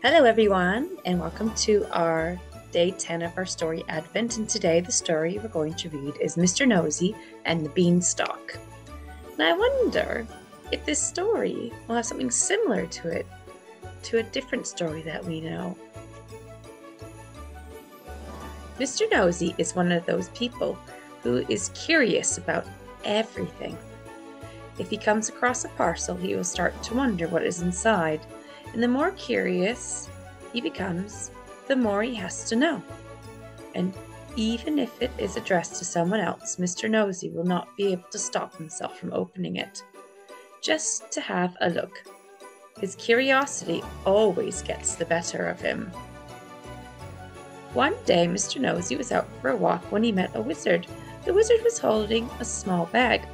Hello everyone, and welcome to our day 10 of our story Advent. And today the story we're going to read is Mr. Nosey and the Beanstalk. Now I wonder if this story will have something similar to it, to a different story that we know. Mr. Nosey is one of those people who is curious about everything. If he comes across a parcel, he will start to wonder what is inside. And the more curious he becomes, the more he has to know. And even if it is addressed to someone else, Mr. Nosey will not be able to stop himself from opening it, just to have a look. His curiosity always gets the better of him. One day, Mr. Nosey was out for a walk when he met a wizard. The wizard was holding a small bag.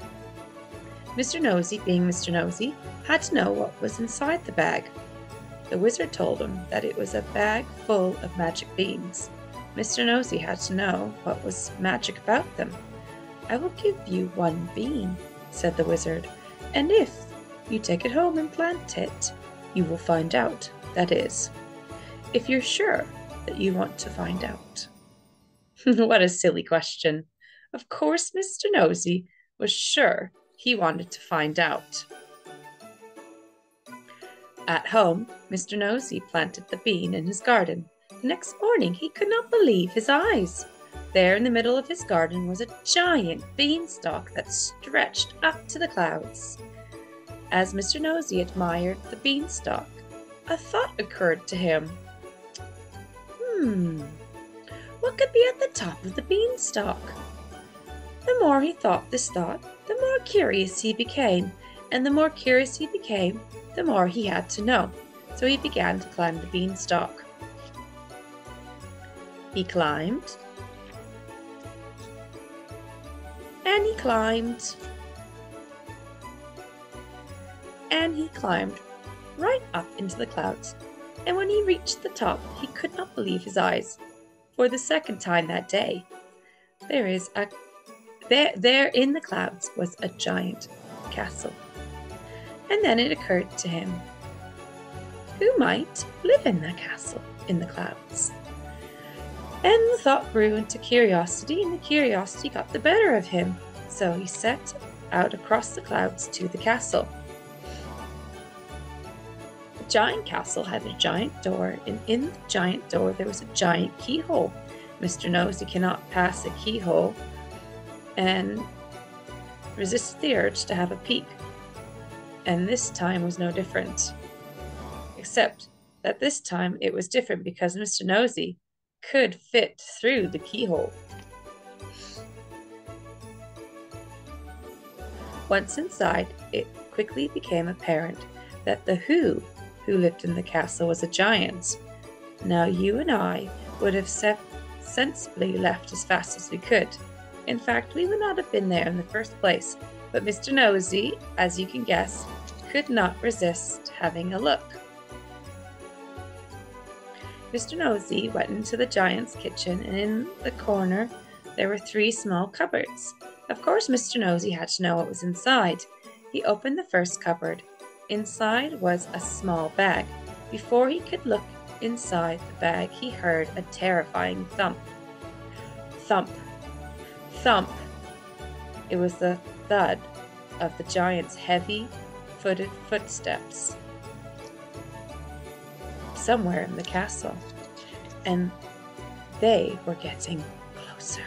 Mr. Nosey, being Mr. Nosey, had to know what was inside the bag. The wizard told him that it was a bag full of magic beans. Mr. Nosey had to know what was magic about them. "I will give you one bean," said the wizard, "and if you take it home and plant it, you will find out. That is, if you're sure that you want to find out." What a silly question. Of course, Mr. Nosey was sure he wanted to find out. At home, Mr. Nosey planted the bean in his garden. The next morning, he could not believe his eyes. There in the middle of his garden was a giant beanstalk that stretched up to the clouds. As Mr. Nosey admired the beanstalk, a thought occurred to him. What could be at the top of the beanstalk? The more he thought this thought, the more curious he became, and the more curious he became, the more he had to know. So he began to climb the beanstalk. He climbed, and he climbed, and he climbed right up into the clouds. And when he reached the top, he could not believe his eyes. For the second time that day, there in the clouds was a giant castle. And then it occurred to him, who might live in that castle in the clouds? And the thought grew into curiosity, and the curiosity got the better of him. So he set out across the clouds to the castle. The giant castle had a giant door, and in the giant door there was a giant keyhole. Mr. Nosey cannot pass a keyhole and resisted the urge to have a peek. And this time was no different. Except that this time it was different because Mr. Nosey could fit through the keyhole. Once inside, it quickly became apparent that the who lived in the castle was a giant. Now you and I would have sensibly left as fast as we could. In fact, we would not have been there in the first place. But Mr. Nosey, as you can guess, could not resist having a look. Mr. Nosey went into the giant's kitchen, and in the corner there were 3 small cupboards. Of course, Mr. Nosey had to know what was inside. He opened the first cupboard. Inside was a small bag. Before he could look inside the bag, he heard a terrifying thump. Thump. Thump. It was the thud of the giant's heavy-footed footsteps somewhere in the castle, and they were getting closer.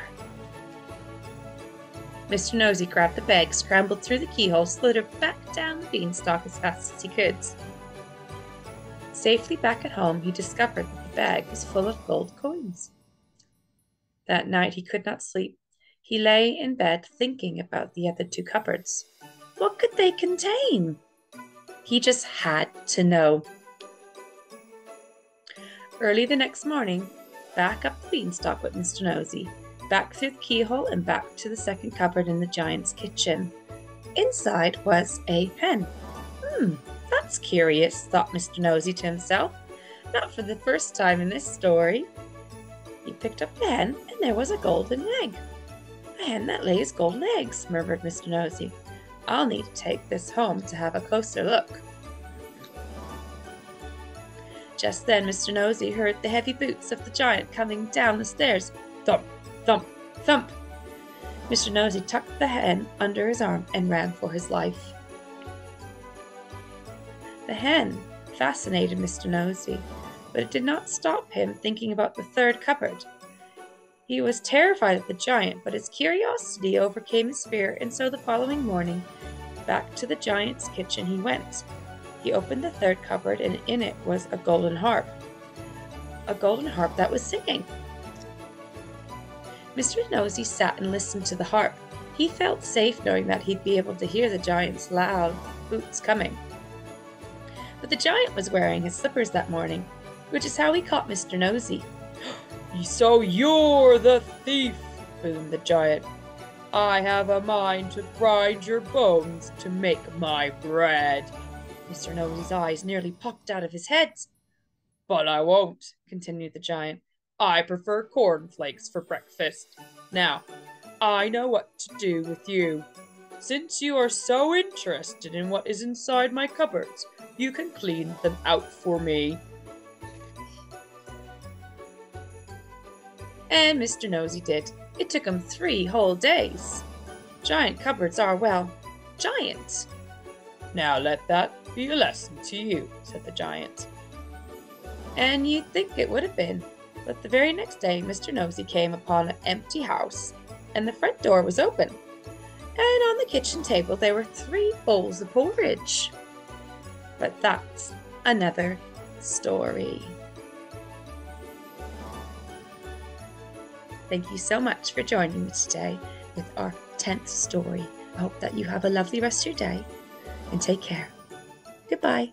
Mr. Nosey grabbed the bag, scrambled through the keyhole, slid her back down the beanstalk as fast as he could. Safely back at home, he discovered that the bag was full of gold coins. That night he could not sleep. He lay in bed thinking about the other 2 cupboards. What could they contain? He just had to know. Early the next morning, back up the beanstalk with Mr. Nosey, back through the keyhole and back to the second cupboard in the giant's kitchen. Inside was a pen. That's curious, thought Mr. Nosey to himself. Not for the first time in this story. He picked up the pen, and there was a golden egg. "A hen that lays golden eggs," murmured Mr. Nosey. "I'll need to take this home to have a closer look." Just then Mr. Nosey heard the heavy boots of the giant coming down the stairs. Thump, thump, thump. Mr. Nosey tucked the hen under his arm and ran for his life. The hen fascinated Mr. Nosey, but it did not stop him thinking about the third cupboard. He was terrified of the giant, but his curiosity overcame his fear, and so the following morning, back to the giant's kitchen he went. He opened the third cupboard, and in it was a golden harp. A golden harp that was singing. Mr. Nosey sat and listened to the harp. He felt safe knowing that he'd be able to hear the giant's loud boots coming. But the giant was wearing his slippers that morning, which is how he caught Mr. Nosey. "So you're the thief," boomed the giant. "I have a mind to grind your bones to make my bread." Mr. Nosey's eyes nearly popped out of his head. "But I won't," continued the giant. "I prefer cornflakes for breakfast. Now, I know what to do with you. Since you are so interested in what is inside my cupboards, you can clean them out for me." And Mr. Nosey did. It took him 3 whole days. Giant cupboards are, well, giant. "Now let that be a lesson to you," said the giant. And you'd think it would have been, but the very next day Mr. Nosey came upon an empty house, and the front door was open. And on the kitchen table there were 3 bowls of porridge. But that's another story. Thank you so much for joining me today with our 10th story. I hope that you have a lovely rest of your day and take care. Goodbye.